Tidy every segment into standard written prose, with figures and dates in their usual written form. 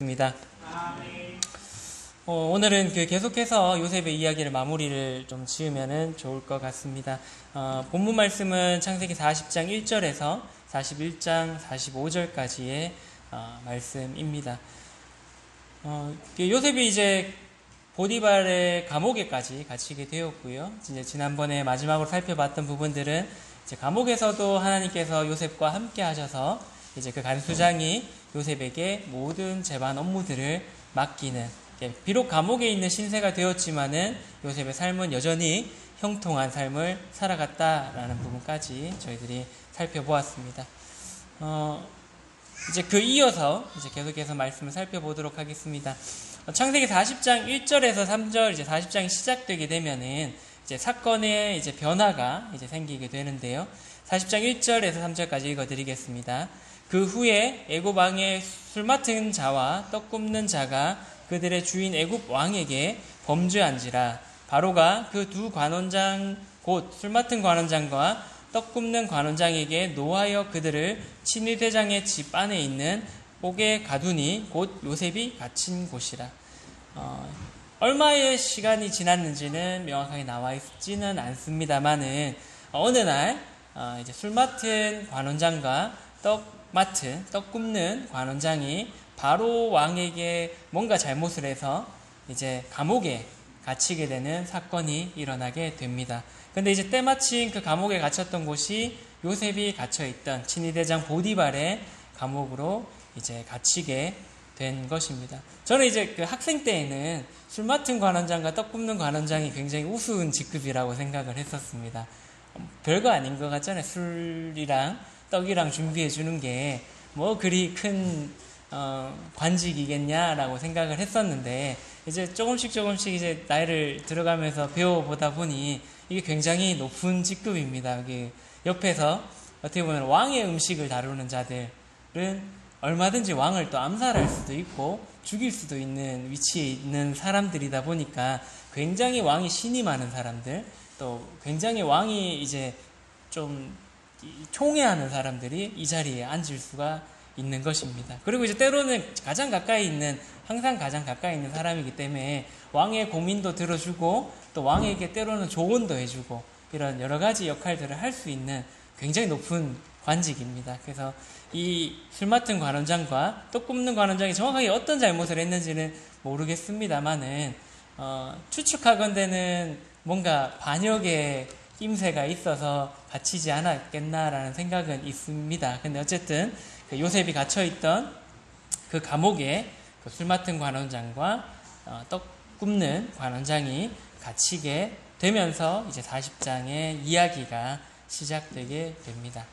입니다. 오늘은 계속해서 요셉의 이야기를 마무리를 좀 지으면 좋을 것 같습니다. 본문 말씀은 창세기 40장 1절에서 41장 45절까지의 말씀입니다. 요셉이 이제 보디발의 감옥에까지 갇히게 되었고요. 이제 지난번에 마지막으로 살펴봤던 부분들은 이제 감옥에서도 하나님께서 요셉과 함께 하셔서 이제 그 간수장이 요셉에게 모든 재반 업무들을 맡기는, 비록 감옥에 있는 신세가 되었지만은 요셉의 삶은 여전히 형통한 삶을 살아갔다라는 부분까지 저희들이 살펴보았습니다. 이제 이어서 이제 계속해서 말씀을 살펴보도록 하겠습니다. 창세기 40장 1절에서 3절, 이제 40장이 시작되게 되면은 이제 사건의 이제 변화가 이제 생기게 되는데요. 40장 1절에서 3절까지 읽어드리겠습니다. 그 후에 애굽 왕의 술 맡은 자와 떡 굽는 자가 그들의 주인 애굽 왕에게 범죄한지라. 바로가 그 두 관원장 곧 술 맡은 관원장과 떡 굽는 관원장에게 노하여 그들을 친위대장의 집 안에 있는 옥에 가두니 곧 요셉이 갇힌 곳이라. 얼마의 시간이 지났는지는 명확하게 나와 있지는 않습니다만은 어느 날 이제 술 맡은 관원장과 떡 굽는 관원장이 바로 왕에게 뭔가 잘못을 해서 이제 감옥에 갇히게 되는 사건이 일어나게 됩니다. 근데 이제 때마침 그 감옥에 갇혔던 곳이 요셉이 갇혀있던 친위대장 보디발의 감옥으로 이제 갇히게 된 것입니다. 저는 이제 그 학생 때에는 술 맡은 관원장과 떡 굽는 관원장이 굉장히 우스운 직급이라고 생각을 했었습니다. 별거 아닌 것 같잖아요. 술이랑 떡이랑 준비해 주는 게 뭐 그리 큰 관직이겠냐라고 생각을 했었는데, 이제 조금씩 이제 나이를 들어가면서 배워보다 보니 이게 굉장히 높은 직급입니다. 이게 옆에서 어떻게 보면 왕의 음식을 다루는 자들은 얼마든지 왕을 또 암살할 수도 있고 죽일 수도 있는 위치에 있는 사람들이다 보니까 굉장히 왕이 신이 많은 사람들, 또 굉장히 왕이 이제 좀 총애하는 사람들이 이 자리에 앉을 수가 있는 것입니다. 그리고 이제 때로는 항상 가장 가까이 있는 사람이기 때문에 왕의 고민도 들어주고 또 왕에게 때로는 조언도 해주고 이런 여러 가지 역할들을 할 수 있는 굉장히 높은 관직입니다. 그래서 이 술 맡은 관원장과 떡 굽는 관원장이 정확하게 어떤 잘못을 했는지는 모르겠습니다만은 추측하건대는 뭔가 반역의 낌새가 있어서 갇히지 않았겠나라는 생각은 있습니다. 근데 어쨌든 요셉이 갇혀있던 그 감옥에 술 맡은 관원장과 떡 굽는 관원장이 갇히게 되면서 이제 40장의 이야기가 시작되게 됩니다.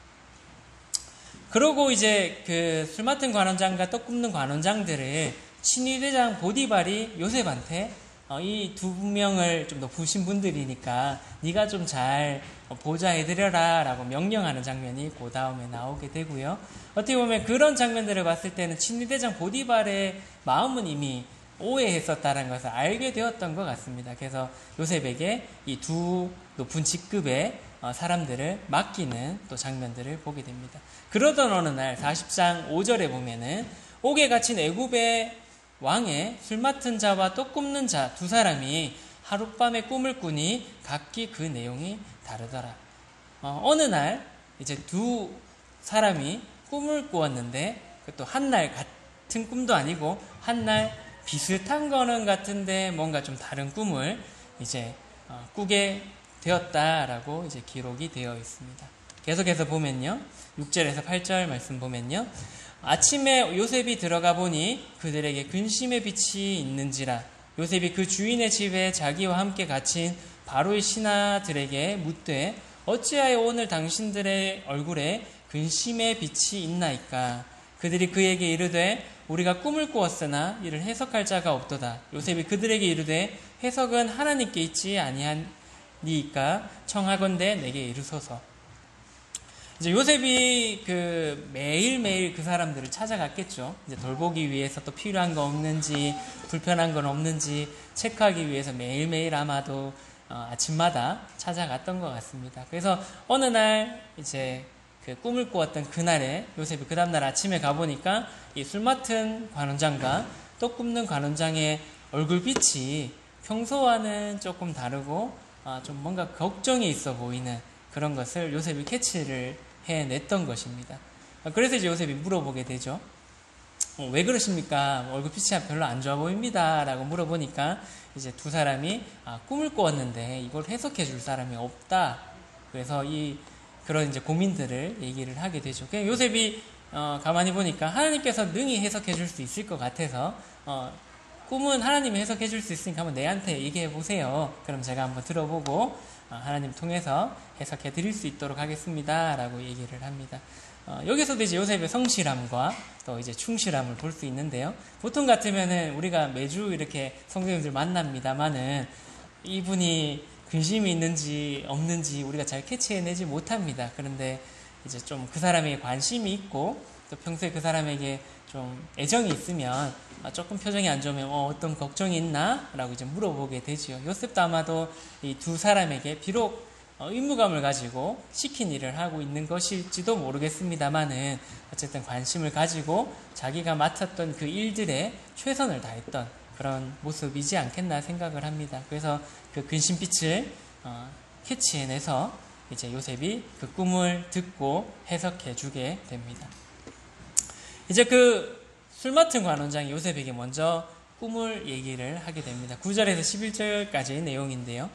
그러고 이제 그 술 맡은 관원장과 떡 굽는 관원장들을 친위대장 보디발이 요셉한테 이 두 명을 좀 높으신 분들이니까 네가 좀 잘 보좌해드려라 라고 명령하는 장면이 그 다음에 나오게 되고요. 어떻게 보면 그런 장면들을 봤을 때는 친위대장 보디발의 마음은 이미 오해했었다는 것을 알게 되었던 것 같습니다. 그래서 요셉에게 이 두 높은 직급의 사람들을 맡기는 또 장면들을 보게 됩니다. 그러던 어느 날 40장 5절에 보면은 옥에 갇힌 애굽의 왕의 술 맡은 자와 떡 굽는 자 두 사람이 하룻밤에 꿈을 꾸니 각기 그 내용이 다르더라. 어느 날 이제 두 사람이 꿈을 꾸었는데 또 한 날 같은 꿈도 아니고 한 날 비슷한 거는 같은데 뭔가 좀 다른 꿈을 이제 꾸게 되었다라고 이제 기록이 되어 있습니다. 계속해서 보면요. 6절에서 8절 말씀 보면요. 아침에 요셉이 들어가 보니 그들에게 근심의 빛이 있는지라. 요셉이 그 주인의 집에 자기와 함께 갇힌 바로의 신하들에게 묻되 어찌하여 오늘 당신들의 얼굴에 근심의 빛이 있나이까. 그들이 그에게 이르되 우리가 꿈을 꾸었으나 이를 해석할 자가 없도다. 요셉이 그들에게 이르되 해석은 하나님께 있지 아니하니까 청하건대 내게 이르소서. 이제 요셉이 매일매일 그 사람들을 찾아갔겠죠. 이제 돌보기 위해서 또 필요한 거 없는지, 불편한 건 없는지 체크하기 위해서 매일매일 아마도 아침마다 찾아갔던 것 같습니다. 그래서 어느 날 이제 그 꿈을 꾸었던 그날에 요셉이 그 다음날 아침에 가보니까 이 술 맡은 관원장과 떡 굽는 관원장의 얼굴빛이 평소와는 조금 다르고 좀 뭔가 걱정이 있어 보이는 그런 것을 요셉이 캐치를 해냈던 것입니다. 그래서 이제 요셉이 물어보게 되죠. 왜 그러십니까? 얼굴빛이 별로 안 좋아 보입니다. 라고 물어보니까 이제 두 사람이 꿈을 꾸었는데 이걸 해석해 줄 사람이 없다. 그래서 그런 이제 고민들을 얘기를 하게 되죠. 그냥 요셉이 가만히 보니까 하나님께서 능히 해석해 줄 수 있을 것 같아서 꿈은 하나님이 해석해 줄 수 있으니까 한번 내한테 얘기해 보세요. 그럼 제가 한번 들어보고 하나님 통해서 해석해 드릴 수 있도록 하겠습니다. 라고 얘기를 합니다. 여기서도 이제 요셉의 성실함과 또 이제 충실함을 볼 수 있는데요. 보통 같으면은 우리가 매주 이렇게 성도님들 만납니다만은 이분이 근심이 있는지 없는지 우리가 잘 캐치해내지 못합니다. 그런데 이제 좀 그 사람에게 관심이 있고 또 평소에 그 사람에게 좀 애정이 있으면 조금 표정이 안 좋으면 어떤 걱정이 있나? 라고 이제 물어보게 되지요. 요셉도 아마도 이 두 사람에게 비록 의무감을 가지고 시킨 일을 하고 있는 것일지도 모르겠습니다만은 어쨌든 관심을 가지고 자기가 맡았던 그 일들에 최선을 다했던 그런 모습이지 않겠나 생각을 합니다. 그래서 그 근심빛을 캐치해내서 이제 요셉이 그 꿈을 듣고 해석해 주게 됩니다. 이제 그 술 맡은 관원장이 요셉에게 먼저 꿈을 얘기를 하게 됩니다. 9절에서 11절까지의 내용인데요.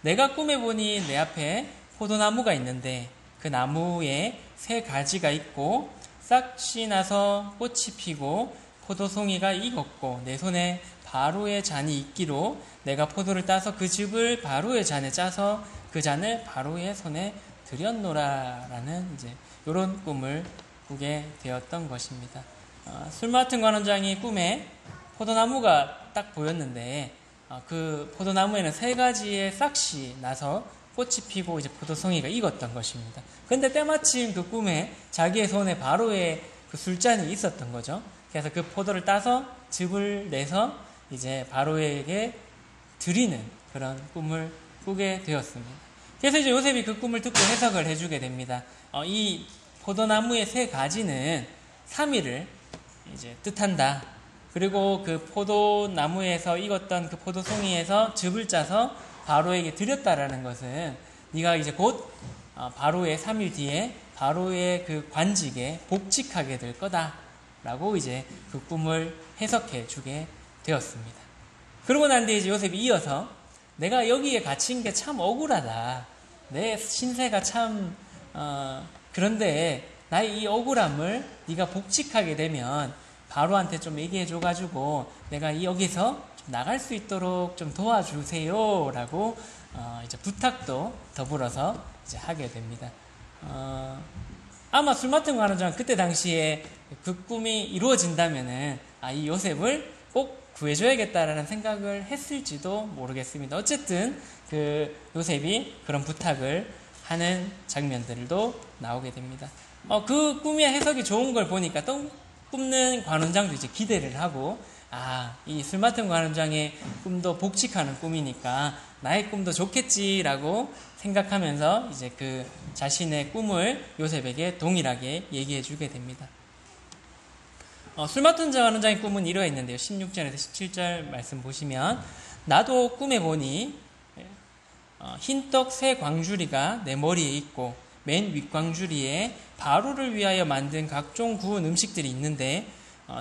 내가 꿈에 보니 내 앞에 포도나무가 있는데 그 나무에 새 가지가 있고 싹이 나서 꽃이 피고 포도송이가 익었고 내 손에 바로의 잔이 있기로 내가 포도를 따서 그 즙을 바로의 잔에 짜서 그 잔을 바로의 손에 들였노라라는 이제 이런 꿈을 꾸게 되었던 것입니다. 술 맡은 관원장이 꿈에 포도나무가 딱 보였는데 그 포도나무에는 세 가지의 싹이 나서 꽃이 피고 이제 포도송이가 익었던 것입니다. 근데 때마침 그 꿈에 자기의 손에 바로의 그 술잔이 있었던 거죠. 그래서 그 포도를 따서 즙을 내서 이제 바로에게 드리는 그런 꿈을 꾸게 되었습니다. 그래서 이제 요셉이 그 꿈을 듣고 해석을 해주게 됩니다. 이 포도나무의 세 가지는 3일을 이제 뜻한다. 그리고 그 포도나무에서 익었던 그 포도송이에서 즙을 짜서 바로에게 드렸다라는 것은 네가 이제 곧 바로의 3일 뒤에 바로의 그 관직에 복직하게 될 거다라고 이제 그 꿈을 해석해 주게 되었습니다. 그러고 난 뒤에 이제 요셉이 이어서 내가 여기에 갇힌 게 참 억울하다. 내 신세가 참 그런데 나의 이 억울함을 네가 복직하게 되면 바로한테 좀 얘기해 줘가지고 내가 여기서 좀 나갈 수 있도록 좀 도와주세요 라고 이제 부탁도 더불어서 이제 하게 됩니다. 아마 술 맡은 관원장은 그때 당시에 그 꿈이 이루어진다면은 이 요셉을 꼭 구해줘야겠다라는 생각을 했을지도 모르겠습니다. 어쨌든 그 요셉이 그런 부탁을 하는 장면들도 나오게 됩니다. 그 꿈의 해석이 좋은 걸 보니까 또 꿈는 관원장도 이제 기대를 하고 이 술 맡은 관원장의 꿈도 복직하는 꿈이니까 나의 꿈도 좋겠지라고 생각하면서 이제 그 자신의 꿈을 요셉에게 동일하게 얘기해 주게 됩니다. 술 맡은 관원장의 꿈은 이러해 있는데요. 16절에서 17절 말씀 보시면 나도 꿈에 보니 흰떡 세 광주리가 내 머리에 있고 맨 윗광주리에 바로를 위하여 만든 각종 구운 음식들이 있는데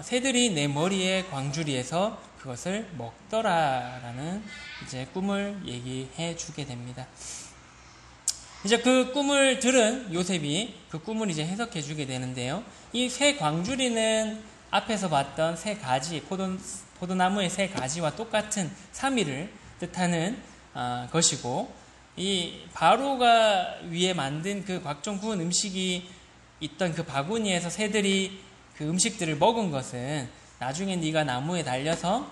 새들이 내 머리에 광주리에서 그것을 먹더라라는 이제 꿈을 얘기해 주게 됩니다. 이제 그 꿈을 들은 요셉이 그 꿈을 이제 해석해 주게 되는데요. 이 새 광주리는 앞에서 봤던 세 가지 포도나무의 세 가지와 똑같은 3일을 뜻하는 것이고 이 바로가 위에 만든 그 각종 구운 음식이 있던 그 바구니에서 새들이 그 음식들을 먹은 것은 나중에 네가 나무에 달려서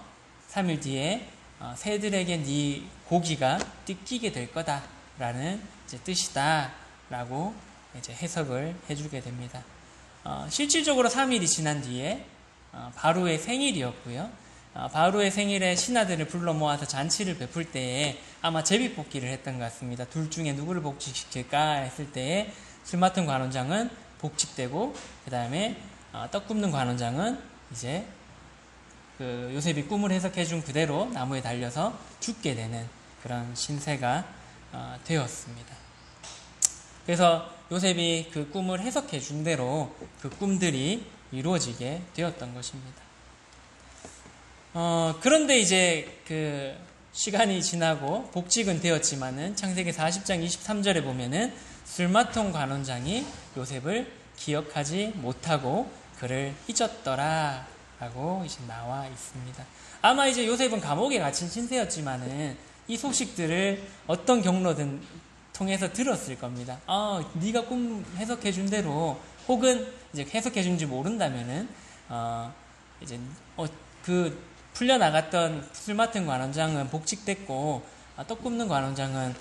3일 뒤에 새들에게 네 고기가 뜯기게 될 거다라는 이제 뜻이다라고 이제 해석을 해주게 됩니다. 실질적으로 3일이 지난 뒤에 바로의 생일이었고요. 바로의 생일에 신하들을 불러 모아서 잔치를 베풀 때에 아마 제비뽑기를 했던 것 같습니다. 둘 중에 누구를 복직시킬까 했을 때에 술 맡은 관원장은 복직되고 그 다음에 떡 굽는 관원장은 이제 그 요셉이 꿈을 해석해준 그대로 나무에 달려서 죽게 되는 그런 신세가 되었습니다. 그래서 요셉이 그 꿈을 해석해준 대로 그 꿈들이 이루어지게 되었던 것입니다. 그런데 이제 그 시간이 지나고 복직은 되었지만은 창세기 40장 23절에 보면은 술마통 관원장이 요셉을 기억하지 못하고 그를 잊었더라 라고 이제 나와 있습니다. 아마 이제 요셉은 감옥에 갇힌 신세였지만은 이 소식들을 어떤 경로든 통해서 들었을 겁니다. 네가 꿈 해석해준 대로, 혹은 이제 해석해준지 모른다면은 이제 그 풀려나갔던 술 맡은 관원장은 복직됐고 떡 굽는 관원장은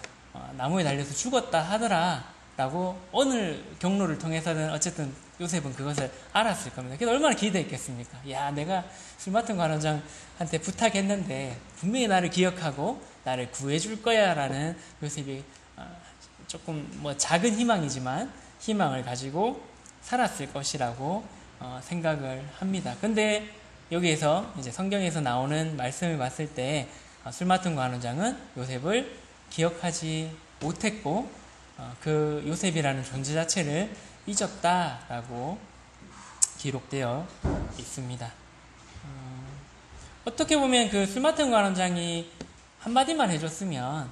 나무에 달려서 죽었다 하더라 라고 어느 경로를 통해서는 어쨌든 요셉은 그것을 알았을 겁니다. 그래서 얼마나 기대했겠습니까? 야, 내가 술 맡은 관원장한테 부탁했는데 분명히 나를 기억하고 나를 구해줄 거야 라는 요셉이 조금 뭐 작은 희망이지만 희망을 가지고 살았을 것이라고 생각을 합니다. 근데 여기에서 이제 성경에서 나오는 말씀을 봤을 때 술 맡은 관원장은 요셉을 기억하지 못했고 그 요셉이라는 존재 자체를 잊었다라고 기록되어 있습니다. 어떻게 보면 그 술 맡은 관원장이 한마디만 해줬으면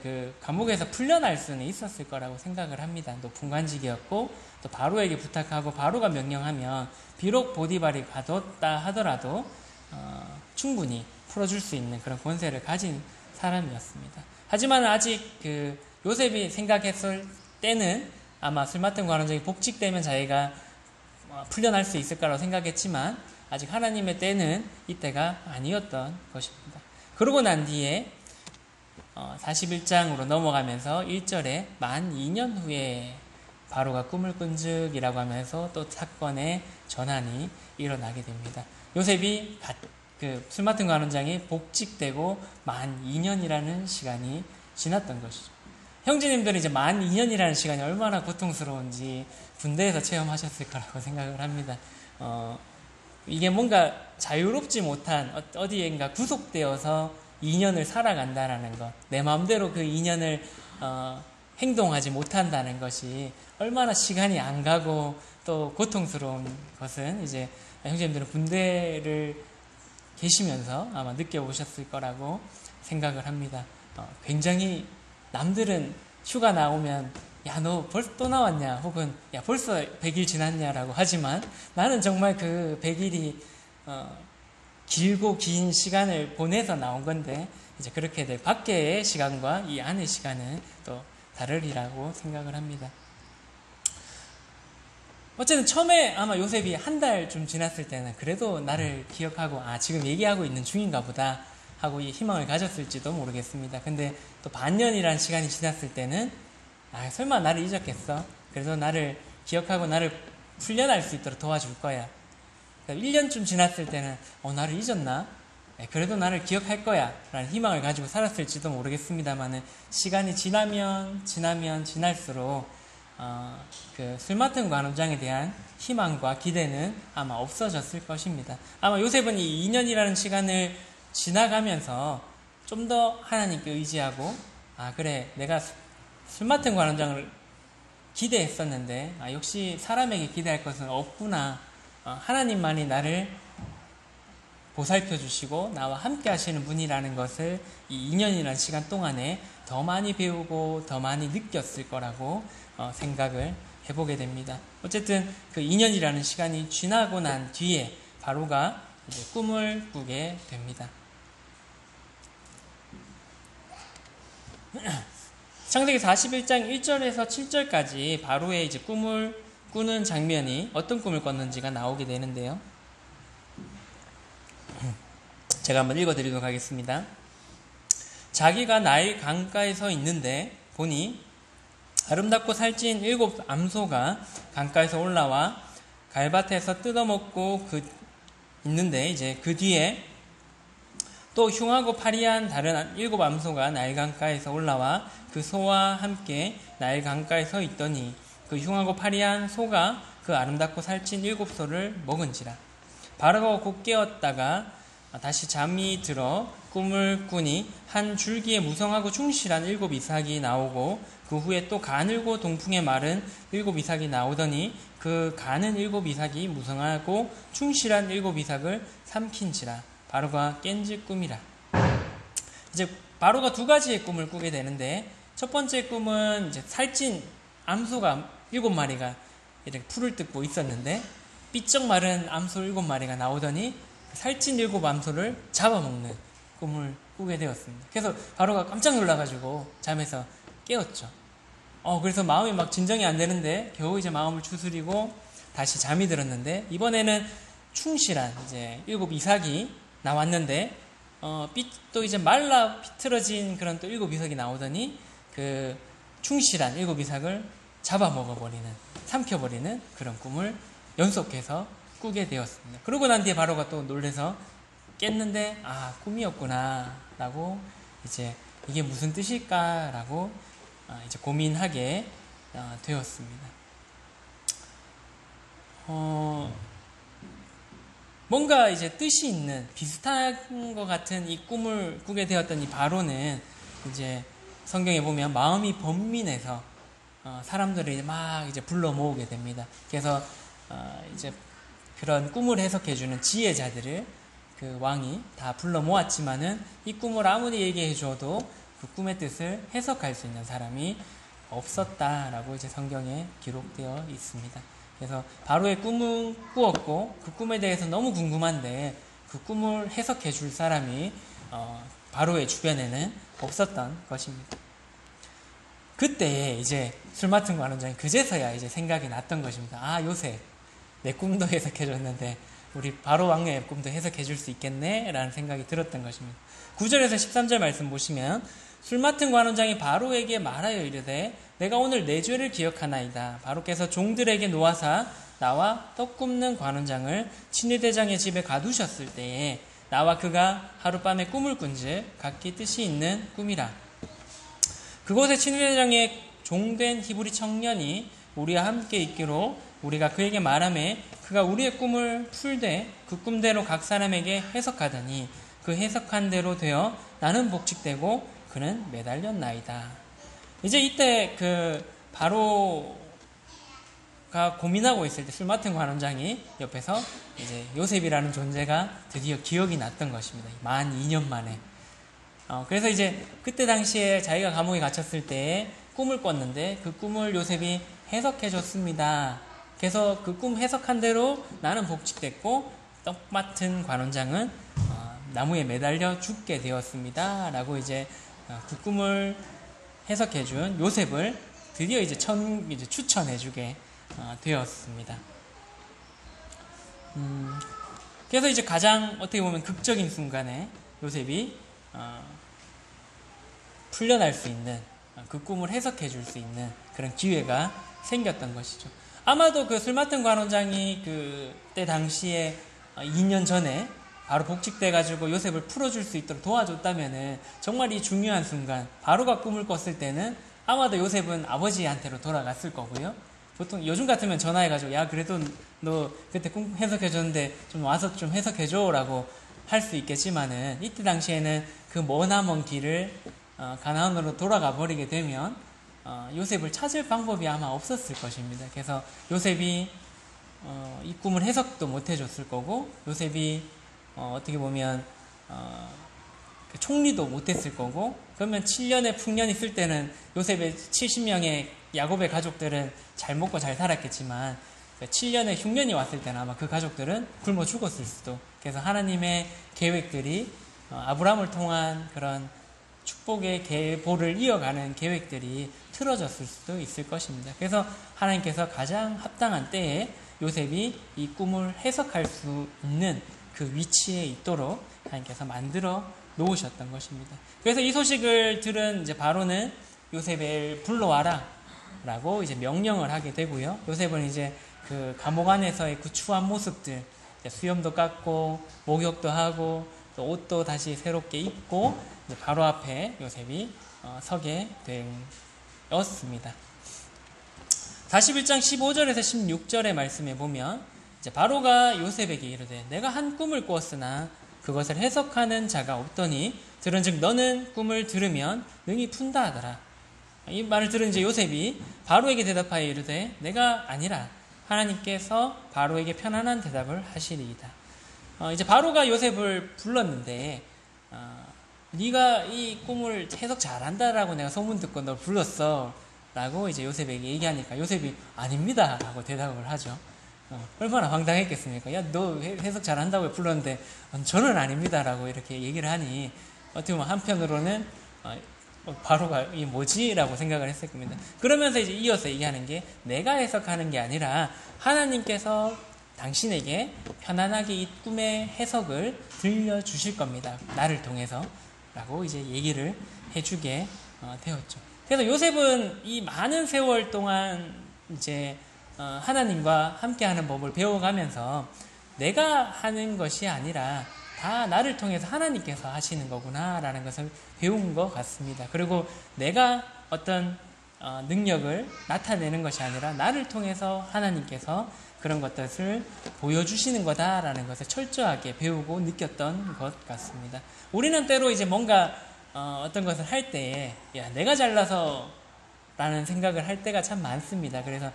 그 감옥에서 풀려날 수는 있었을 거라고 생각을 합니다. 높은 관직이었고 또 바로에게 부탁하고 바로가 명령하면 비록 보디발이 가뒀다 하더라도 충분히 풀어줄 수 있는 그런 권세를 가진 사람이었습니다. 하지만 아직 그 요셉이 생각했을 때는 아마 술 맡은 관원장이 복직되면 자기가 풀려날 수 있을 거라고 생각했지만 아직 하나님의 때는 이때가 아니었던 것입니다. 그러고 난 뒤에 41장으로 넘어가면서 1절에 만 2년 후에 바로가 꿈을 꾼 즉이라고 하면서 또 사건의 전환이 일어나게 됩니다. 요셉이 그 술 맡은 관원장이 복직되고 만 2년이라는 시간이 지났던 것이죠. 형제님들은 이제 만 2년이라는 시간이 얼마나 고통스러운지 군대에서 체험하셨을 거라고 생각을 합니다. 이게 뭔가 자유롭지 못한 어디엔가 구속되어서 2년을 살아간다라는 것, 내 마음대로 그 2년을 행동하지 못한다는 것이 얼마나 시간이 안 가고 또 고통스러운 것은 이제 형제님들은 군대를 계시면서 아마 느껴보셨을 거라고 생각을 합니다. 굉장히 남들은 휴가 나오면 야, 너 벌써 또 나왔냐? 혹은 야, 벌써 100일 지났냐라고 하지만 나는 정말 그 100일이 길고 긴 시간을 보내서 나온 건데 이제 그렇게 될 밖의 시간과 이 안의 시간은 또 다르리라고 생각을 합니다. 어쨌든 처음에 아마 요셉이 한 달 좀 지났을 때는 그래도 나를 기억하고 지금 얘기하고 있는 중인가 보다 하고 이 희망을 가졌을지도 모르겠습니다. 근데 또 반년이라는 시간이 지났을 때는 설마 나를 잊었겠어? 그래도 나를 기억하고 나를 풀려날 수 있도록 도와줄 거야. 1년쯤 지났을 때는 나를 잊었나? 그래도 나를 기억할 거야 라는 희망을 가지고 살았을지도 모르겠습니다만 시간이 지나면 지날수록 그 술 맡은 관원장에 대한 희망과 기대는 아마 없어졌을 것입니다. 아마 요셉은 이 2년이라는 시간을 지나가면서 좀 더 하나님께 의지하고 그래, 내가 술 맡은 관원장을 기대했었는데 역시 사람에게 기대할 것은 없구나. 하나님만이 나를 보살펴 주시고 나와 함께 하시는 분이라는 것을 이 2년이라는 시간 동안에 더 많이 배우고 더 많이 느꼈을 거라고 생각을 해보게 됩니다. 어쨌든 그 2년이라는 시간이 지나고 난 뒤에 바로가 이제 꿈을 꾸게 됩니다. 창세기 41장 1절에서 7절까지 바로의 이제 꿈을 꾸는 장면이 어떤 꿈을 꿨는지가 나오게 되는데요. 제가 한번 읽어드리도록 하겠습니다. 자기가 나일 강가에 서 있는데 보니 아름답고 살찐 7 암소가 강가에서 올라와 갈밭에서 뜯어먹고 있는데 이제 그 뒤에 또 흉하고 파리한 다른 7 암소가 나일 강가에서 올라와 그 소와 함께 나일 강가에 서 있더니 그 흉하고 파리한 소가 그 아름답고 살찐 7소를 먹은지라. 바로가 곧 깨었다가 다시 잠이 들어 꿈을 꾸니 한 줄기에 무성하고 충실한 7 이삭이 나오고 그 후에 또 가늘고 동풍에 마른 7 이삭이 나오더니 그 가는 7 이삭이 무성하고 충실한 7 이삭을 삼킨지라. 바로가 깬지 꿈이라. 이제 바로가 두 가지의 꿈을 꾸게 되는데, 첫 번째 꿈은 이제 살찐 암소가 7마리가 이렇게 풀을 뜯고 있었는데 삐쩍 마른 암소 7마리가 나오더니 살찐 7 암소를 잡아먹는 꿈을 꾸게 되었습니다. 그래서 바로가 깜짝 놀라가지고 잠에서 깨었죠. 그래서 마음이 막 진정이 안 되는데 겨우 이제 마음을 추스리고 다시 잠이 들었는데, 이번에는 충실한 이제 7 이삭이 나왔는데 또 이제 말라 비틀어진 그런 또 7 이삭이 나오더니 그 충실한 7 이삭을 잡아먹어버리는, 삼켜버리는 그런 꿈을 연속해서 꾸게 되었습니다. 그러고 난 뒤에 바로가 또 놀래서 깼는데 꿈이었구나 라고, 이제 이게 무슨 뜻일까 라고 이제 고민하게 되었습니다. 뭔가 이제 뜻이 있는 비슷한 것 같은 이 꿈을 꾸게 되었던 이 바로는 이제 성경에 보면 마음이 번민해서 사람들을 막 이제 불러 모으게 됩니다. 그래서 이제 그런 꿈을 해석해주는 지혜자들을 그 왕이 다 불러 모았지만은 이 꿈을 아무리 얘기해 줘도 그 꿈의 뜻을 해석할 수 있는 사람이 없었다라고 이제 성경에 기록되어 있습니다. 그래서 바로의 꿈은 꾸었고 그 꿈에 대해서 너무 궁금한데 그 꿈을 해석해 줄 사람이 바로의 주변에는 없었던 것입니다. 그때 이제 술 맡은 관원장이 그제서야 이제 생각이 났던 것입니다. 요셉, 내 꿈도 해석해 줬는데 우리 바로 왕의 꿈도 해석해 줄 수 있겠네 라는 생각이 들었던 것입니다. 9절에서 13절 말씀 보시면, 술 맡은 관원장이 바로에게 말하여 이르되 내가 오늘 내 죄를 기억하나이다. 바로께서 종들에게 놓아사 나와 떡 굽는 관원장을 친위대장의 집에 가두셨을 때에 나와 그가 하룻밤에 꿈을 꾼즉 각기 뜻이 있는 꿈이라. 그곳에 친위대장의 종된 히브리 청년이 우리와 함께 있기로 우리가 그에게 말하매 그가 우리의 꿈을 풀되 그 꿈대로 각 사람에게 해석하더니 그 해석한 대로 되어 나는 복직되고 그는 매달렸나이다. 이제 이때 그 바로가 고민하고 있을 때 술 맡은 관원장이 옆에서 이제 요셉이라는 존재가 드디어 기억이 났던 것입니다. 만 2년 만에. 그래서 이제 그때 당시에 자기가 감옥에 갇혔을 때 꿈을 꿨는데 그 꿈을 요셉이 해석해 줬습니다. 그래서 그 꿈 해석한 대로 나는 복직됐고 떡 맡은 관원장은 나무에 매달려 죽게 되었습니다. 라고 이제 그 꿈을 해석해 준 요셉을 드디어 이제 추천해 주게 되었습니다. 그래서 이제 가장 어떻게 보면 극적인 순간에 요셉이 풀려날 수 있는, 그 꿈을 해석해 줄 수 있는 그런 기회가 생겼던 것이죠. 아마도 그 술 맡은 관원장이 그때 당시에 2년 전에 바로 복직돼가지고 요셉을 풀어줄 수 있도록 도와줬다면은 정말 이 중요한 순간, 바로가 꿈을 꿨을 때는 아마도 요셉은 아버지한테로 돌아갔을 거고요. 보통 요즘 같으면 전화해가지고 야 그래도 너 그때 꿈 해석해줬는데 좀 와서 좀 해석해줘 라고 할 수 있겠지만은, 이때 당시에는 그 머나먼 길을 가나안으로 돌아가 버리게 되면 요셉을 찾을 방법이 아마 없었을 것입니다. 그래서 요셉이 이 꿈을 해석도 못 해줬을 거고, 요셉이 어떻게 보면 총리도 못했을 거고, 그러면 7년의 풍년이 있을 때는 요셉의 70명의 야곱의 가족들은 잘 먹고 잘 살았겠지만 7년의 흉년이 왔을 때는 아마 그 가족들은 굶어 죽었을 수도. 그래서 하나님의 계획들이 아브라함을 통한 그런 축복의 계보를 이어가는 계획들이 틀어졌을 수도 있을 것입니다. 그래서 하나님께서 가장 합당한 때에 요셉이 이 꿈을 해석할 수 있는 그 위치에 있도록 하나님께서 만들어 놓으셨던 것입니다. 그래서 이 소식을 들은 이제 바로는 요셉을 불러와라 라고 이제 명령을 하게 되고요. 요셉은 이제 그 감옥 안에서의 그 추한 모습들, 수염도 깎고 목욕도 하고 또 옷도 다시 새롭게 입고 바로 앞에 요셉이 서게 되었습니다. 41장 15절에서 16절의 말씀에 보면 이제 바로가 요셉에게 이르되 내가 한 꿈을 꾸었으나 그것을 해석하는 자가 없더니 들은즉 너는 꿈을 들으면 능히 푼다 하더라. 이 말을 들은 이제 요셉이 바로에게 대답하여 이르되 내가 아니라 하나님께서 바로에게 편안한 대답을 하시리이다. 이제 바로가 요셉을 불렀는데 네가 이 꿈을 해석 잘한다라고 내가 소문 듣고 널 불렀어 라고 이제 요셉에게 얘기하니까 요셉이 아닙니다 라고 대답을 하죠. 얼마나 황당했겠습니까? 야, 너 해석 잘한다고 불렀는데 저는 아닙니다 라고 이렇게 얘기를 하니 어떻게 보면 한편으로는 바로가 이 뭐지? 라고 생각을 했을 겁니다. 그러면서 이제 이어서 얘기하는 게 내가 해석하는 게 아니라 하나님께서 당신에게 편안하게 이 꿈의 해석을 들려주실 겁니다. 나를 통해서 라고 이제 얘기를 해주게 되었죠. 그래서 요셉은 이 많은 세월 동안 이제 하나님과 함께하는 법을 배워가면서 내가 하는 것이 아니라 다 나를 통해서 하나님께서 하시는 거구나 라는 것을 배운 것 같습니다. 그리고 내가 어떤 능력을 나타내는 것이 아니라 나를 통해서 하나님께서 그런 것들을 보여주시는 거다라는 것을 철저하게 배우고 느꼈던 것 같습니다. 우리는 때로 이제 뭔가 어떤 것을 할 때에 야, 내가 잘나서 라는 생각을 할 때가 참 많습니다. 그래서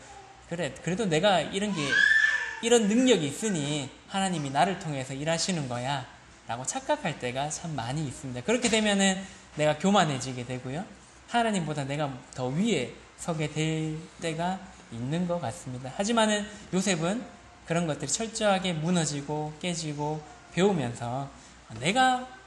그래도 내가 이런 능력이 있으니 하나님이 나를 통해서 일하시는 거야 라고 착각할 때가 참 많이 있습니다. 그렇게 되면은 내가 교만해지게 되고요. 하나님보다 내가 더 위에 서게 될 때가 있는 것 같습니다. 하지만은 요셉은 그런 것들이 철저하게 무너지고 깨지고 배우면서 내가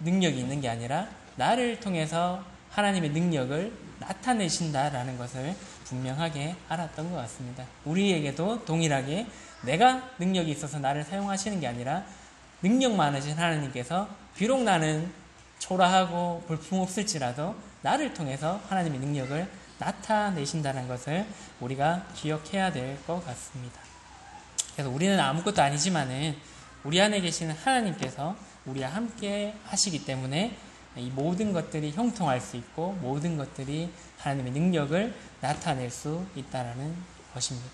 능력이 있는 게 아니라 나를 통해서 하나님의 능력을 나타내신다라는 것을 분명하게 알았던 것 같습니다. 우리에게도 동일하게 내가 능력이 있어서 나를 사용하시는 게 아니라 능력 많으신 하나님께서 비록 나는 초라하고 볼품없을지라도 나를 통해서 하나님의 능력을 나타내신다는 것을 우리가 기억해야 될 것 같습니다. 그래서 우리는 아무것도 아니지만은 우리 안에 계시는 하나님께서 우리와 함께 하시기 때문에 이 모든 것들이 형통할 수 있고 모든 것들이 하나님의 능력을 나타낼 수 있다라는 것입니다.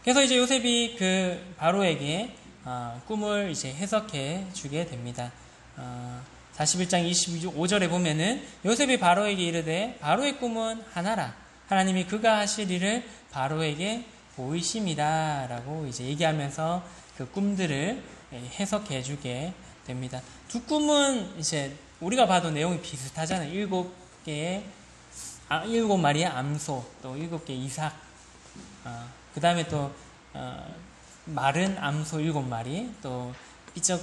그래서 이제 요셉이 그 바로에게 꿈을 이제 해석해 주게 됩니다. 41장 25절에 보면은 요셉이 바로에게 이르되 바로의 꿈은 하나라 하나님이 그가 하실 일을 바로에게 보이심이다 라고 이제 얘기하면서 그 꿈들을 해석해 주게 됩니다. 두 꿈은 이제 우리가 봐도 내용이 비슷하잖아요. 7마리의 암소, 또 7개의 이삭, 그 다음에 또 마른 암소 7마리, 또 삐쩍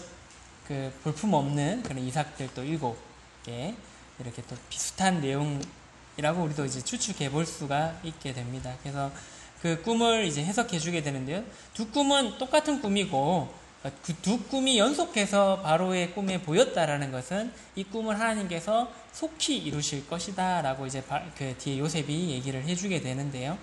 그 볼품 없는 그런 이삭들 또 7개, 이렇게 또 비슷한 내용이라고 우리도 이제 추측해 볼 수가 있게 됩니다. 그래서 그 꿈을 이제 해석해 주게 되는데요. 두 꿈은 똑같은 꿈이고 그 두 꿈이 연속해서 바로의 꿈에 보였다라는 것은 이 꿈을 하나님께서 속히 이루실 것이다 라고 이제 그 뒤에 요셉이 얘기를 해주게 되는데요.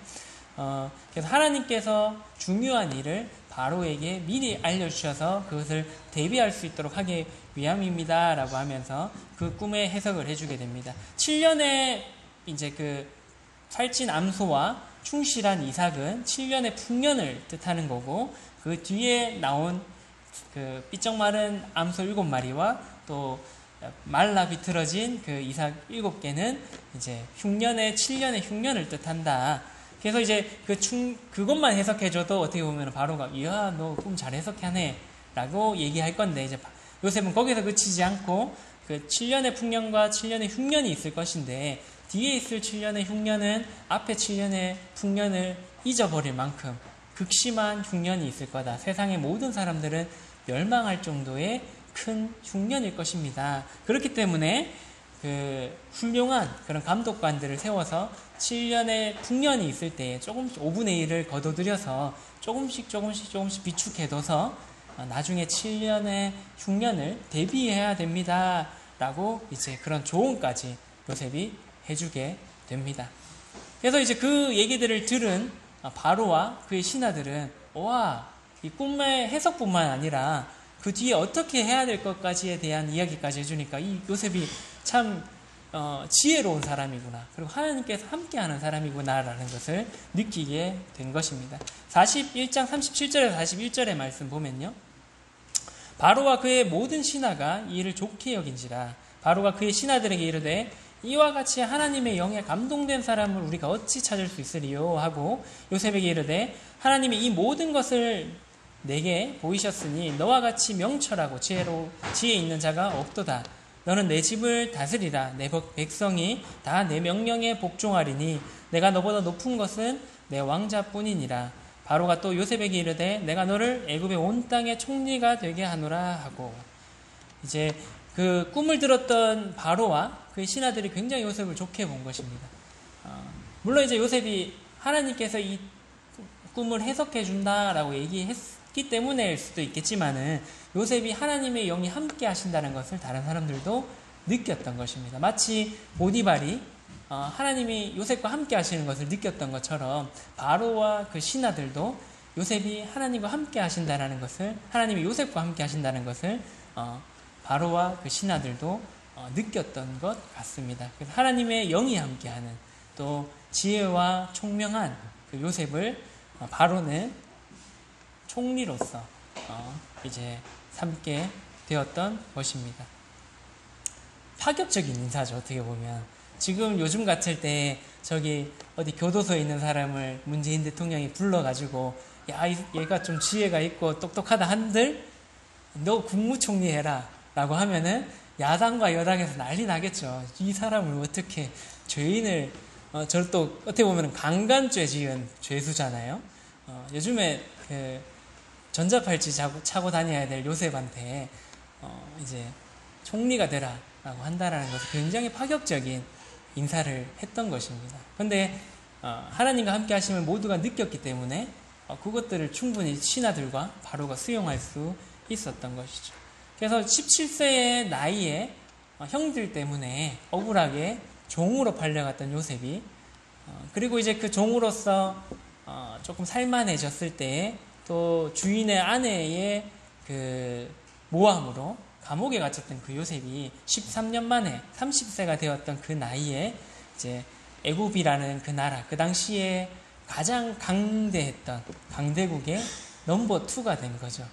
그래서 하나님께서 중요한 일을 바로에게 미리 알려주셔서 그것을 대비할 수 있도록 하기 위함입니다 라고 하면서 그 꿈의 해석을 해주게 됩니다. 7년의 이제 그 살찐 암소와 충실한 이삭은 7년의 풍년을 뜻하는 거고, 그 뒤에 나온 그 삐쩍 마른 암소 7마리와 또 말라 비틀어진 그 이삭 7개는 이제 7년의 흉년을 뜻한다. 그래서 이제 그것만 해석해줘도 어떻게 보면 바로가 이야 너 꿈 잘 해석하네 라고 얘기할 건데, 이제 요셉은 거기서 그치지 않고 그 7년의 풍년과 7년의 흉년이 있을 것인데 뒤에 있을 7년의 흉년은 앞에 7년의 풍년을 잊어버릴 만큼 극심한 흉년이 있을 거다. 세상의 모든 사람들은 멸망할 정도의 큰 흉년일 것입니다. 그렇기 때문에 그 훌륭한 그런 감독관들을 세워서 7년의 풍년이 있을 때 조금씩 5분의 1을 거둬들여서 조금씩 비축해둬서 나중에 7년의 흉년을 대비해야 됩니다 라고 이제 그런 조언까지 요셉이 해주게 됩니다. 그래서 이제 그 얘기들을 들은 바로와 그의 신하들은 와, 이 꿈의 해석뿐만 아니라 그 뒤에 어떻게 해야 될 것까지에 대한 이야기까지 해주니까 이 요셉이 참 지혜로운 사람이구나. 그리고 하나님께서 함께하는 사람이구나라는 것을 느끼게 된 것입니다. 41장 37절에서 41절의 말씀 보면요. 바로와 그의 모든 신하가 이 일을 좋게 여긴지라. 바로가 그의 신하들에게 이르되 이와 같이 하나님의 영에 감동된 사람을 우리가 어찌 찾을 수 있으리요 하고 요셉에게 이르되 하나님이 이 모든 것을 내게 보이셨으니 너와 같이 명철하고 지혜 있는 자가 없도다. 너는 내 집을 다스리라. 내 백성이 다 내 명령에 복종하리니 내가 너보다 높은 것은 내 왕자뿐이니라. 바로가 또 요셉에게 이르되 내가 너를 애굽의 온 땅의 총리가 되게 하노라 하고. 이제 그 꿈을 들었던 바로와 그의 신하들이 굉장히 요셉을 좋게 본 것입니다. 물론 이제 요셉이 하나님께서 이 꿈을 해석해 준다라고 얘기했기 때문일 수도 있겠지만은 요셉이 하나님의 영이 함께 하신다는 것을 다른 사람들도 느꼈던 것입니다. 마치 보디발이 하나님이 요셉과 함께 하시는 것을 느꼈던 것처럼 바로와 그 신하들도 요셉이 하나님과 함께 하신다는 것을, 하나님이 요셉과 함께 하신다는 것을 바로와 그 신하들도 느꼈던 것 같습니다. 그래서 하나님의 영이 함께하는, 또 지혜와 총명한 그 요셉을 바로는 총리로서 이제 삼게 되었던 것입니다. 파격적인 인사죠. 어떻게 보면 지금 요즘 같을 때 저기 어디 교도소에 있는 사람을 문재인 대통령이 불러가지고 야, 얘가 좀 지혜가 있고 똑똑하다 한들 너 국무총리 해라 라고 하면은 야당과 여당에서 난리 나겠죠. 이 사람을 어떻게, 죄인을 저를 또 어떻게 보면 강간죄 지은 죄수잖아요. 요즘에 그 전자팔찌 차고 다녀야 될 요셉한테 이제 총리가 되라 라고 한다라는 것은 굉장히 파격적인 인사를 했던 것입니다. 그런데 하나님과 함께 하심을 모두가 느꼈기 때문에 그것들을 충분히 신하들과 바로가 수용할 수 있었던 것이죠. 그래서 17세의 나이에 형들 때문에 억울하게 종으로 팔려갔던 요셉이 그리고 이제 그 종으로서 조금 살만해졌을 때에 또 주인의 아내의 그 모함으로 감옥에 갇혔던 그 요셉이 13년 만에 30세가 되었던 그 나이에 이제 애굽이라는 그 나라, 그 당시에 가장 강대했던 강대국의 넘버 2가 된 거죠.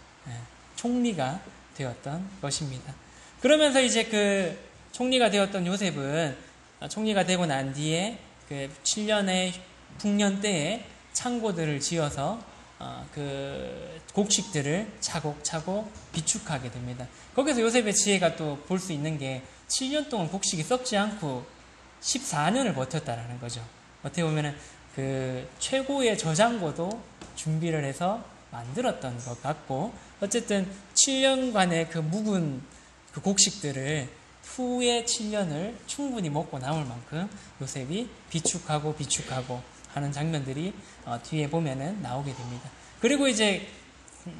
총리가 되었던 것입니다. 그러면서 이제 그 총리가 되었던 요셉은 총리가 되고 난 뒤에 그 7년의 풍년 때에 창고들을 지어서 그 곡식들을 차곡차곡 비축하게 됩니다. 거기서 요셉의 지혜가 또 볼 수 있는 게 7년 동안 곡식이 썩지 않고 14년을 버텼다라는 거죠. 어떻게 보면은 그 최고의 저장고도 준비를 해서 만들었던 것 같고, 어쨌든 7년간의 그 묵은 그 곡식들을 후에 7년을 충분히 먹고 남을 만큼 요셉이 비축하고 하는 장면들이 뒤에 보면은 나오게 됩니다. 그리고 이제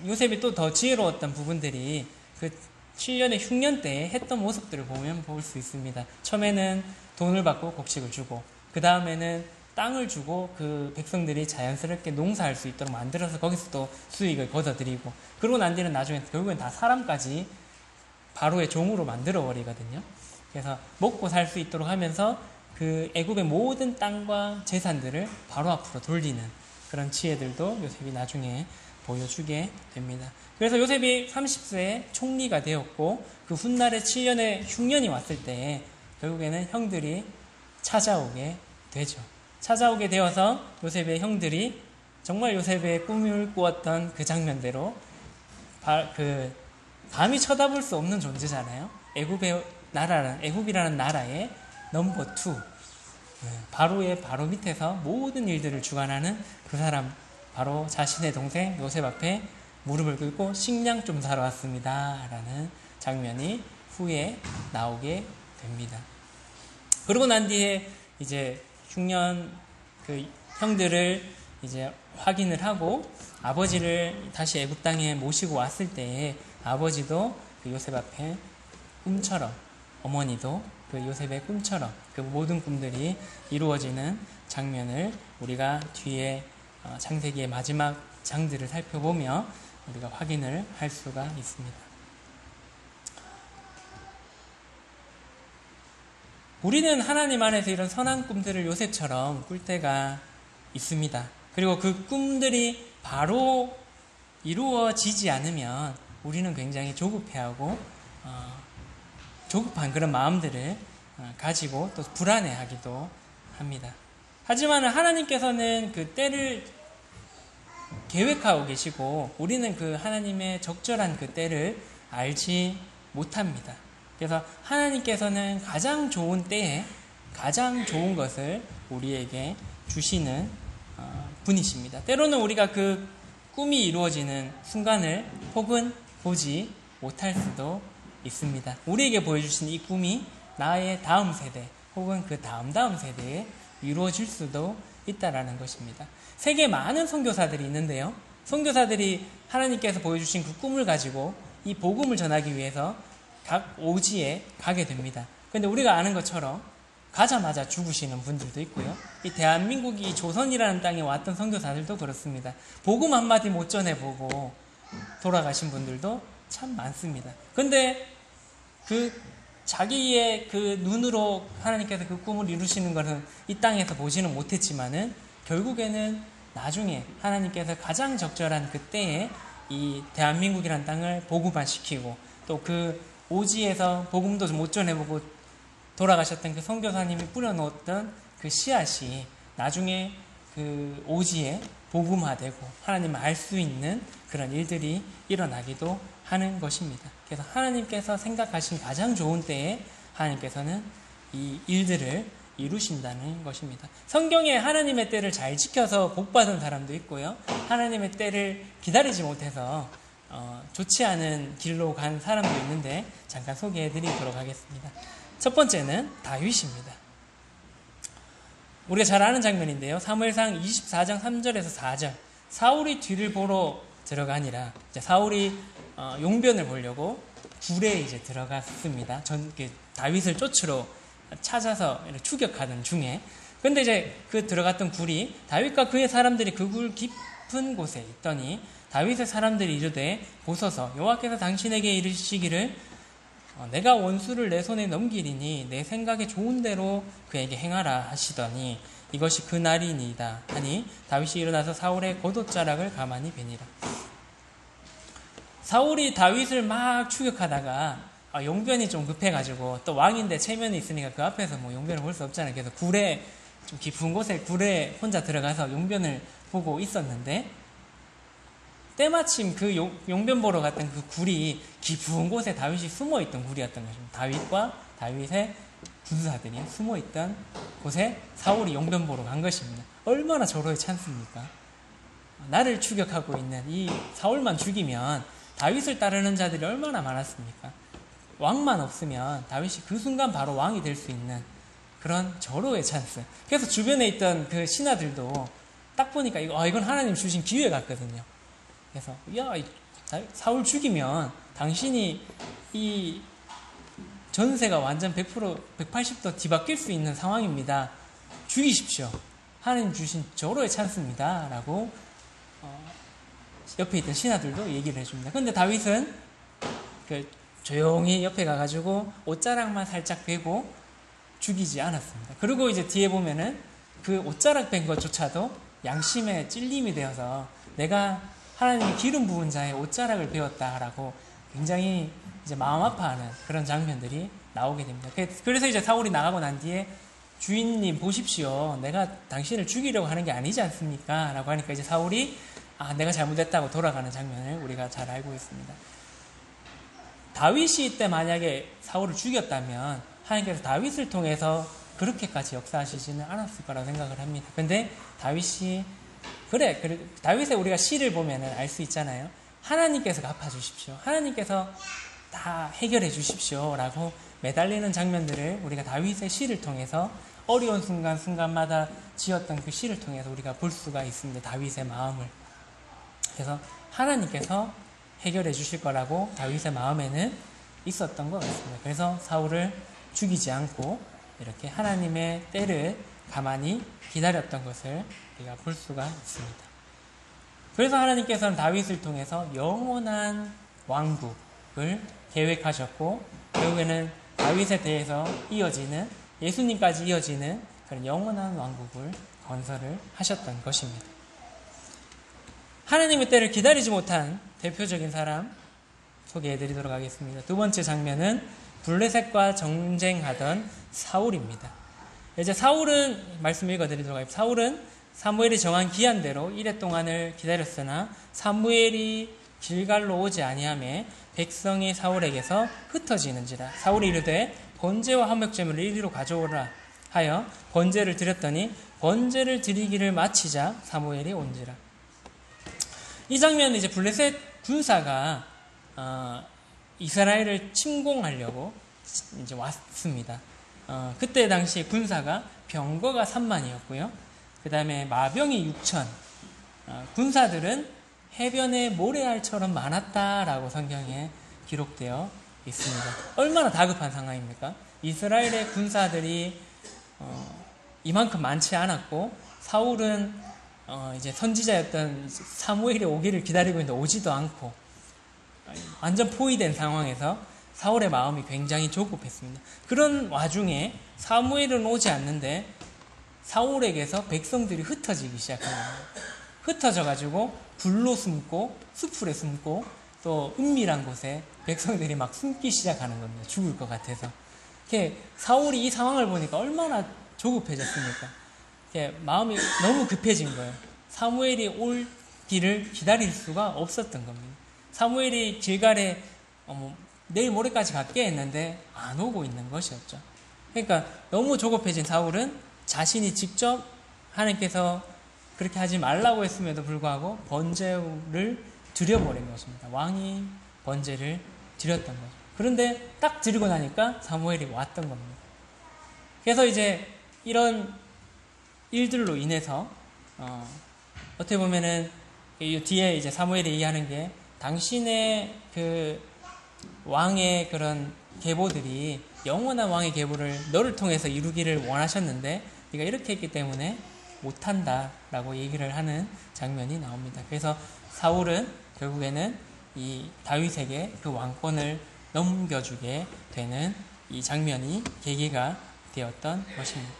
요셉이 또 더 지혜로웠던 부분들이 그 7년의 흉년 때 했던 모습들을 보면 볼 수 있습니다. 처음에는 돈을 받고 곡식을 주고, 그 다음에는 땅을 주고 그 백성들이 자연스럽게 농사할 수 있도록 만들어서 거기서 또 수익을 거둬들이고, 그러고 난 뒤는 나중에 결국엔 다 사람까지 바로의 종으로 만들어 버리거든요. 그래서 먹고 살 수 있도록 하면서 그 애굽의 모든 땅과 재산들을 바로 앞으로 돌리는 그런 지혜들도 요셉이 나중에 보여주게 됩니다. 그래서 요셉이 30세에 총리가 되었고, 그 훗날에 7년의 흉년이 왔을 때 결국에는 형들이 찾아오게 되죠. 찾아오게 되어서 요셉의 형들이 정말 요셉의 꿈을 꾸었던 그 장면대로 그 감히 쳐다볼 수 없는 존재잖아요. 애굽이라는 나라의 넘버 2, 바로의 바로 밑에서 모든 일들을 주관하는 그 사람, 바로 자신의 동생 요셉 앞에 무릎을 꿇고 식량 좀 사러 왔습니다 라는 장면이 후에 나오게 됩니다. 그러고 난 뒤에 이제 흉년 그 형들을 이제 확인을 하고 아버지를 다시 애굽 땅에 모시고 왔을 때에 아버지도 그 요셉 앞에 꿈처럼, 어머니도 그 요셉의 꿈처럼 그 모든 꿈들이 이루어지는 장면을 우리가 뒤에 창세기의 마지막 장들을 살펴보며 우리가 확인을 할 수가 있습니다. 우리는 하나님 안에서 이런 선한 꿈들을 요셉처럼 꿀 때가 있습니다. 그리고 그 꿈들이 바로 이루어지지 않으면 우리는 굉장히 조급해하고 조급한 그런 마음들을 가지고 또 불안해하기도 합니다. 하지만 하나님께서는 그 때를 계획하고 계시고 우리는 그 하나님의 적절한 그 때를 알지 못합니다. 그래서 하나님께서는 가장 좋은 때에 가장 좋은 것을 우리에게 주시는 분이십니다. 때로는 우리가 그 꿈이 이루어지는 순간을 혹은 보지 못할 수도 있습니다. 우리에게 보여주신 이 꿈이 나의 다음 세대 혹은 그 다음 세대에 이루어질 수도 있다라는 것입니다. 세계에 많은 선교사들이 있는데요. 선교사들이 하나님께서 보여주신 그 꿈을 가지고 이 복음을 전하기 위해서 각 오지에 가게 됩니다. 그런데 우리가 아는 것처럼 가자마자 죽으시는 분들도 있고요. 이 대한민국이 조선이라는 땅에 왔던 선교사들도 그렇습니다. 복음 한마디 못 전해보고 돌아가신 분들도 참 많습니다. 그런데 그 자기의 그 눈으로 하나님께서 그 꿈을 이루시는 것은 이 땅에서 보지는 못했지만은 결국에는 나중에 하나님께서 가장 적절한 그때에 이 대한민국이라는 땅을 복음화시키고 또 그 오지에서 복음도 못 전해보고 돌아가셨던 그 선교사님이 뿌려놓았던 그 씨앗이 나중에 그 오지에 복음화되고 하나님을 알 수 있는 그런 일들이 일어나기도 하는 것입니다. 그래서 하나님께서 생각하신 가장 좋은 때에 하나님께서는 이 일들을 이루신다는 것입니다. 성경에 하나님의 때를 잘 지켜서 복받은 사람도 있고요. 하나님의 때를 기다리지 못해서 좋지 않은 길로 간 사람도 있는데 잠깐 소개해드리도록 하겠습니다. 첫 번째는 다윗입니다. 우리가 잘 아는 장면인데요. 사무엘상 24장 3절에서 4절 사울이 뒤를 보러 들어가니라. 사울이 용변을 보려고 굴에 이제 들어갔습니다. 다윗을 쫓으러 찾아서 추격하던 중에. 근데 이제 그 들어갔던 굴이 다윗과 그의 사람들이 그 굴 깊은 곳에 있더니 다윗의 사람들이 이르되 보소서 여호와께서 당신에게 이르시기를 내가 원수를 내 손에 넘기리니 내 생각에 좋은 대로 그에게 행하라 하시더니 이것이 그 날이니이다 하니 다윗이 일어나서 사울의 겉옷자락을 가만히 베니라. 사울이 다윗을 막 추격하다가 용변이 좀 급해가지고 또 왕인데 체면이 있으니까 그 앞에서 뭐 용변을 볼 수 없잖아요. 그래서 굴에 좀 깊은 곳에 굴에 혼자 들어가서 용변을 보고 있었는데 때마침 그 용변 보러 갔던 그 굴이 깊은 곳에 다윗이 숨어있던 굴이었던 것입니다. 다윗과 다윗의 군사들이 숨어있던 곳에 사울이 용변 보러 간 것입니다. 얼마나 절호의 찬스입니까? 나를 추격하고 있는 이 사울만 죽이면 다윗을 따르는 자들이 얼마나 많았습니까? 왕만 없으면 다윗이 그 순간 바로 왕이 될 수 있는 그런 절호의 찬스. 그래서 주변에 있던 그 신하들도 딱 보니까 이건 하나님 주신 기회 같거든요. 그래서 사울 죽이면 당신이 이 전세가 완전 100% 180도 뒤바뀔 수 있는 상황입니다. 죽이십시오. 하나님 주신 절호의 찬스입니다. 라고 옆에 있던 신하들도 얘기를 해줍니다. 그런데 다윗은 조용히 옆에 가가지고 옷자락만 살짝 베고 죽이지 않았습니다. 그리고 이제 뒤에 보면은 그 옷자락 벤 것조차도 양심에 찔림이 되어서 내가 하나님의 기름 부은 자의 옷자락을 베었다라고 굉장히 이제 마음 아파하는 그런 장면들이 나오게 됩니다. 그래서 이제 사울이 나가고 난 뒤에 주인님 보십시오. 내가 당신을 죽이려고 하는 게 아니지 않습니까? 라고 하니까 이제 사울이 내가 잘못했다고 돌아가는 장면을 우리가 잘 알고 있습니다. 다윗이 이때 만약에 사울을 죽였다면 하나님께서 다윗을 통해서 그렇게까지 역사하시지는 않았을 거라고 생각을 합니다. 근데 다윗이 다윗의 우리가 시를 보면 알 수 있잖아요. 하나님께서 갚아주십시오. 하나님께서 다 해결해 주십시오. 라고 매달리는 장면들을 우리가 다윗의 시를 통해서 어려운 순간마다 지었던 그 시를 통해서 우리가 볼 수가 있습니다. 다윗의 마음을. 그래서 하나님께서 해결해 주실 거라고 다윗의 마음에는 있었던 것 같습니다. 그래서 사울을 죽이지 않고 이렇게 하나님의 때를 가만히 기다렸던 것을 우리가 볼 수가 있습니다. 그래서 하나님께서는 다윗을 통해서 영원한 왕국을 계획하셨고 결국에는 다윗에 대해서 이어지는 예수님까지 이어지는 그런 영원한 왕국을 건설을 하셨던 것입니다. 하나님의 때를 기다리지 못한 대표적인 사람 소개해드리도록 하겠습니다. 두 번째 장면은 블레셋과 정쟁하던 사울입니다. 이제 사울은 말씀 읽어드리도록 하겠습니다. 사울은 사무엘이 정한 기한대로 이레 동안을 기다렸으나 사무엘이 길갈로 오지 아니하매 백성이 사울에게서 흩어지는지라. 사울이 이르되 번제와 화목제물을 이리로 가져오라 하여 번제를 드렸더니 번제를 드리기를 마치자 사무엘이 온지라. 이 장면은 이제 블레셋 군사가 이스라엘을 침공하려고 이제 왔습니다. 그때 당시 군사가 병거가 3만이었고요. 그 다음에 마병이 6천. 군사들은 해변에 모래알처럼 많았다라고 성경에 기록되어 있습니다. 얼마나 다급한 상황입니까? 이스라엘의 군사들이 이만큼 많지 않았고 사울은 이제 선지자였던 사무엘이 오기를 기다리고 있는데 오지도 않고 완전 포위된 상황에서 사울의 마음이 굉장히 조급했습니다. 그런 와중에 사무엘은 오지 않는데 사울에게서 백성들이 흩어지기 시작한 겁니다. 흩어져가지고 불로 숨고 수풀에 숨고 또 은밀한 곳에 백성들이 막 숨기 시작하는 겁니다. 죽을 것 같아서. 사울이 이 상황을 보니까 얼마나 조급해졌습니까? 마음이 너무 급해진 거예요. 사무엘이 올 길을 기다릴 수가 없었던 겁니다. 사무엘이 길갈에 내일 모레까지 갈게 했는데 안 오고 있는 것이었죠. 그러니까 너무 조급해진 사울은 자신이 직접 하나님께서 그렇게 하지 말라고 했음에도 불구하고 번제를 드려버린 것입니다. 왕이 번제를 드렸던 거죠. 그런데 딱 드리고 나니까 사무엘이 왔던 겁니다. 그래서 이제 이런 일들로 인해서 어떻게 보면은 이 뒤에 이제 사무엘이 얘기하는 게 당신의 그 왕의 그런 계보들이 영원한 왕의 계보를 너를 통해서 이루기를 원하셨는데 네가 이렇게 했기 때문에 못한다라고 얘기를 하는 장면이 나옵니다. 그래서 사울은 결국에는 이 다윗에게 그 왕권을 넘겨주게 되는 이 장면이 계기가 되었던 것입니다.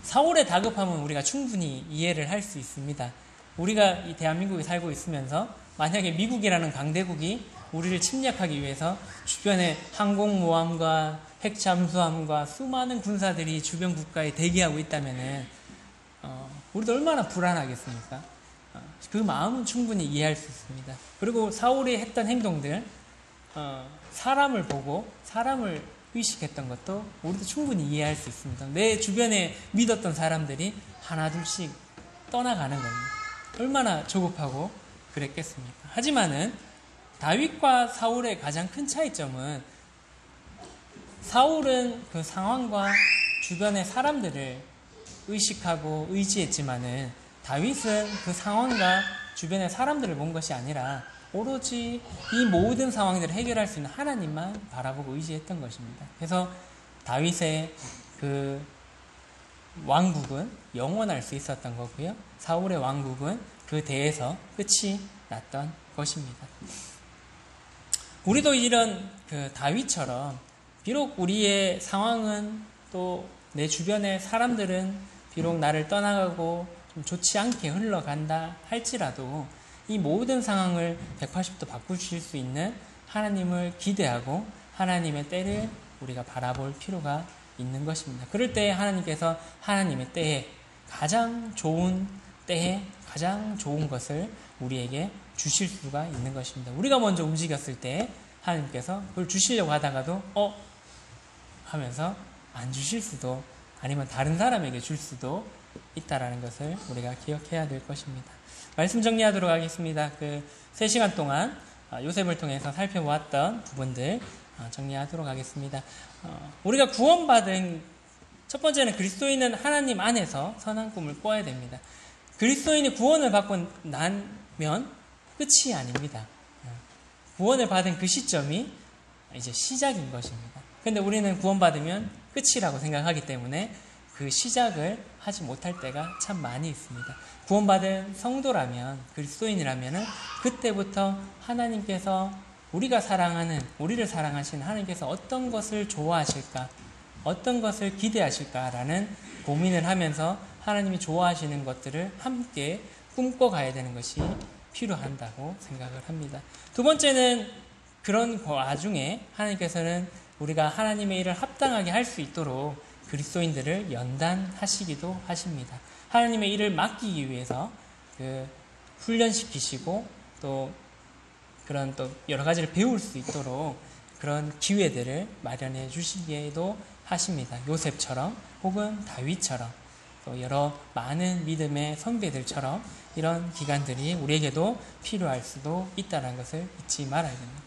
사울의 다급함은 우리가 충분히 이해를 할 수 있습니다. 우리가 이 대한민국에 살고 있으면서 만약에 미국이라는 강대국이 우리를 침략하기 위해서 주변에 항공모함과 핵잠수함과 수많은 군사들이 주변 국가에 대기하고 있다면은 우리도 얼마나 불안하겠습니까? 그 마음은 충분히 이해할 수 있습니다. 그리고 사울이 했던 행동들, 사람을 보고 사람을 의식했던 것도 우리도 충분히 이해할 수 있습니다. 내 주변에 믿었던 사람들이 하나둘씩 떠나가는 겁니다. 얼마나 조급하고 그랬겠습니까? 하지만은 다윗과 사울의 가장 큰 차이점은 사울은 그 상황과 주변의 사람들을 의식하고 의지했지만은 다윗은 그 상황과 주변의 사람들을 본 것이 아니라 오로지 이 모든 상황들을 해결할 수 있는 하나님만 바라보고 의지했던 것입니다. 그래서 다윗의 그 왕국은 영원할 수 있었던 거고요. 사울의 왕국은 그 대에서 끝이 났던 것입니다. 우리도 이런 그 다윗처럼 비록 우리의 상황은 또 내 주변의 사람들은 비록 나를 떠나가고 좀 좋지 않게 흘러간다 할지라도 이 모든 상황을 180도 바꾸실 수 있는 하나님을 기대하고 하나님의 때를 우리가 바라볼 필요가 있는 것입니다. 그럴 때 하나님께서 하나님의 때에 가장 좋은 때에 가장 좋은 것을 우리에게 주실 수가 있는 것입니다. 우리가 먼저 움직였을 때 하나님께서 그걸 주시려고 하다가도 하면서 안 주실 수도 아니면 다른 사람에게 줄 수도 있다라는 것을 우리가 기억해야 될 것입니다. 말씀 정리하도록 하겠습니다. 그 3시간 동안 요셉을 통해서 살펴보았던 부분들 정리하도록 하겠습니다. 우리가 구원받은 첫 번째는 그리스도인은 하나님 안에서 선한 꿈을 꿔야 됩니다. 그리스도인이 구원을 받고 나면 끝이 아닙니다. 구원을 받은 그 시점이 이제 시작인 것입니다. 그런데 우리는 구원받으면 끝이라고 생각하기 때문에 그 시작을 하지 못할 때가 참 많이 있습니다. 구원받은 성도라면, 그리스도인이라면 그때부터 하나님께서 우리를 사랑하신 하나님께서 어떤 것을 좋아하실까, 어떤 것을 기대하실까라는 고민을 하면서 하나님이 좋아하시는 것들을 함께 꿈꿔가야 되는 것이 필요한다고 생각을 합니다. 두 번째는 그런 와중에 하나님께서는 우리가 하나님의 일을 합당하게 할 수 있도록 그리스도인들을 연단하시기도 하십니다. 하나님의 일을 맡기기 위해서 훈련시키시고 또 그런 또 여러 가지를 배울 수 있도록 그런 기회들을 마련해 주시기도 하십니다. 요셉처럼 혹은 다윗처럼 또 여러 많은 믿음의 선배들처럼 이런 기간들이 우리에게도 필요할 수도 있다는 것을 잊지 말아야 됩니다.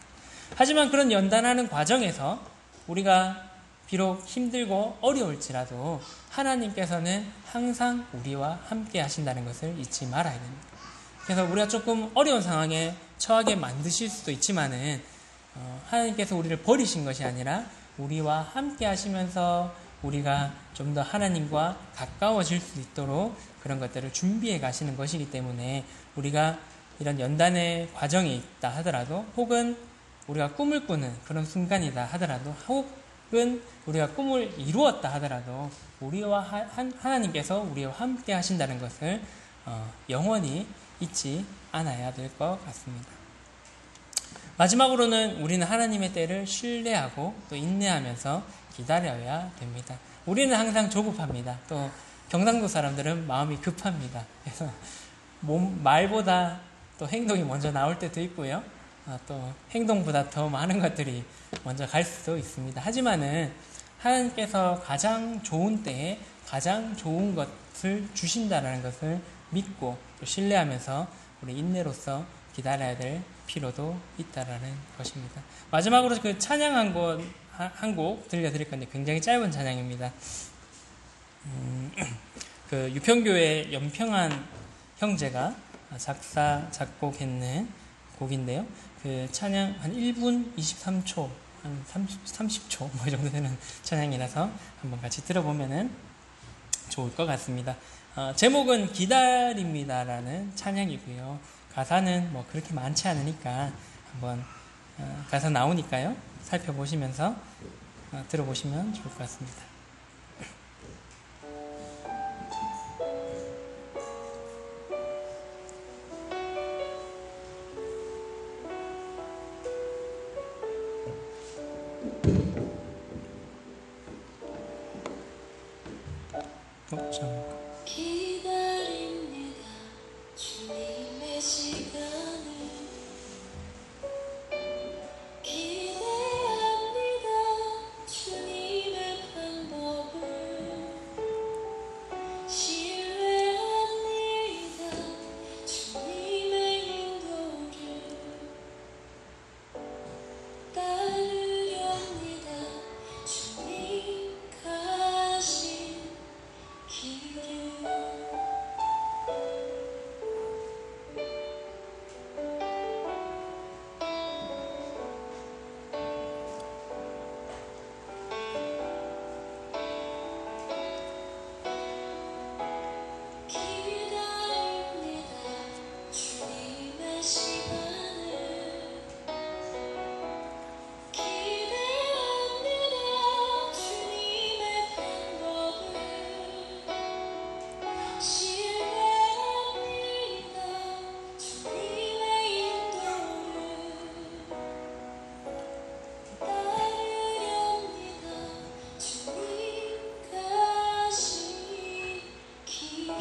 하지만 그런 연단하는 과정에서 우리가 비록 힘들고 어려울지라도 하나님께서는 항상 우리와 함께 하신다는 것을 잊지 말아야 됩니다. 그래서 우리가 조금 어려운 상황에 처하게 만드실 수도 있지만은 하나님께서 우리를 버리신 것이 아니라 우리와 함께 하시면서 우리가 좀 더 하나님과 가까워질 수 있도록 그런 것들을 준비해 가시는 것이기 때문에 우리가 이런 연단의 과정에 있다 하더라도 혹은 우리가 꿈을 꾸는 그런 순간이다 하더라도 혹은 우리가 꿈을 이루었다 하더라도 우리와 하나님께서 우리와 함께 하신다는 것을 영원히 잊지 않아야 될 것 같습니다. 마지막으로는 우리는 하나님의 때를 신뢰하고 또 인내하면서 기다려야 됩니다. 우리는 항상 조급합니다. 또 경상도 사람들은 마음이 급합니다. 그래서 말보다 또 행동이 먼저 나올 때도 있고요. 또 행동보다 더 많은 것들이 먼저 갈 수도 있습니다. 하지만은 하나님께서 가장 좋은 때에 가장 좋은 것을 주신다는 것을 믿고 또 신뢰하면서 우리 인내로서 기다려야 될 필요도 있다라는 것입니다. 마지막으로 그 찬양 한 곡 들려드릴 건데 굉장히 짧은 찬양입니다. 그 유평교회 연평한 형제가 작사 작곡했는 곡인데요. 그 찬양 한 1분 23초, 한 30초 뭐 이 정도 되는 찬양이라서 한번 같이 들어보면은 좋을 것 같습니다. 제목은 기다립니다라는 찬양이고요. 가사는 뭐 그렇게 많지 않으니까 한번 가사 나오니까요. 살펴보시면서 들어보시면 좋을 것 같습니다. 기다립니다. 주님의 시간을 기대합니다. 주님의 방법을 신뢰합니다. 주님의 인도를 따르렵니다. 주님 가신 길을 기다립니다. 주님의 시간을 기대합니다. 주님의 방법을 신뢰합니다. 주님의 인도를 따르렵니다. 주님 가신 길을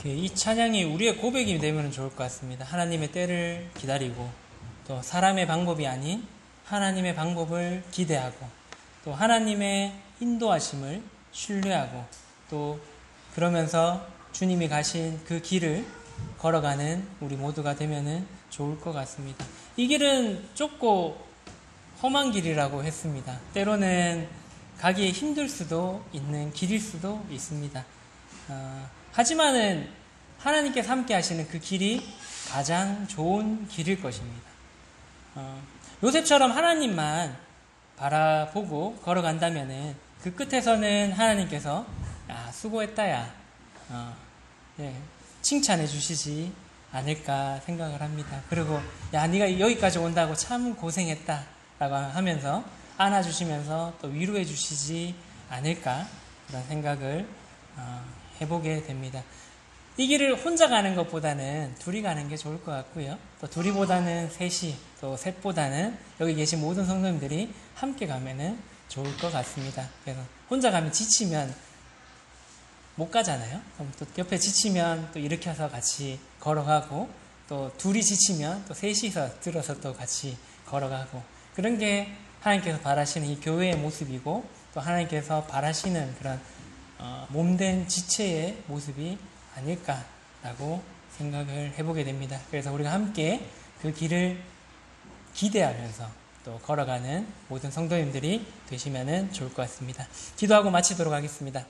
이 찬양이 우리의 고백이 되면 좋을 것 같습니다. 하나님의 때를 기다리고 또 사람의 방법이 아닌 하나님의 방법을 기대하고 또 하나님의 인도하심을 신뢰하고 또 그러면서 주님이 가신 그 길을 걸어가는 우리 모두가 되면 좋을 것 같습니다. 이 길은 좁고 험한 길이라고 했습니다. 때로는 가기에 힘들 수도 있는 길일 수도 있습니다. 하지만은 하나님께서 함께 하시는 그 길이 가장 좋은 길일 것입니다. 요셉처럼 하나님만 바라보고 걸어간다면은 그 끝에서는 하나님께서 수고했다 야 칭찬해 주시지 않을까 생각을 합니다. 그리고 야 네가 여기까지 온다고 참 고생했다 라고 하면서 안아주시면서 또 위로해 주시지 않을까 그런 생각을 해보게 됩니다. 이 길을 혼자 가는 것보다는 둘이 가는 게 좋을 것 같고요. 또 둘이보다는 셋이, 또 셋보다는 여기 계신 모든 성도님들이 함께 가면은 좋을 것 같습니다. 그래서 혼자 가면 지치면 못 가잖아요. 그럼 또 옆에 지치면 또 일으켜서 같이 걸어가고, 또 둘이 지치면 또 셋이서 들어서 또 같이 걸어가고, 그런 게 하나님께서 바라시는 이 교회의 모습이고, 또 하나님께서 바라시는 그런 몸된 지체의 모습이 아닐까라고 생각을 해보게 됩니다. 그래서 우리가 함께 그 길을 기대하면서 또 걸어가는 모든 성도님들이 되시면 좋을 것 같습니다. 기도하고 마치도록 하겠습니다.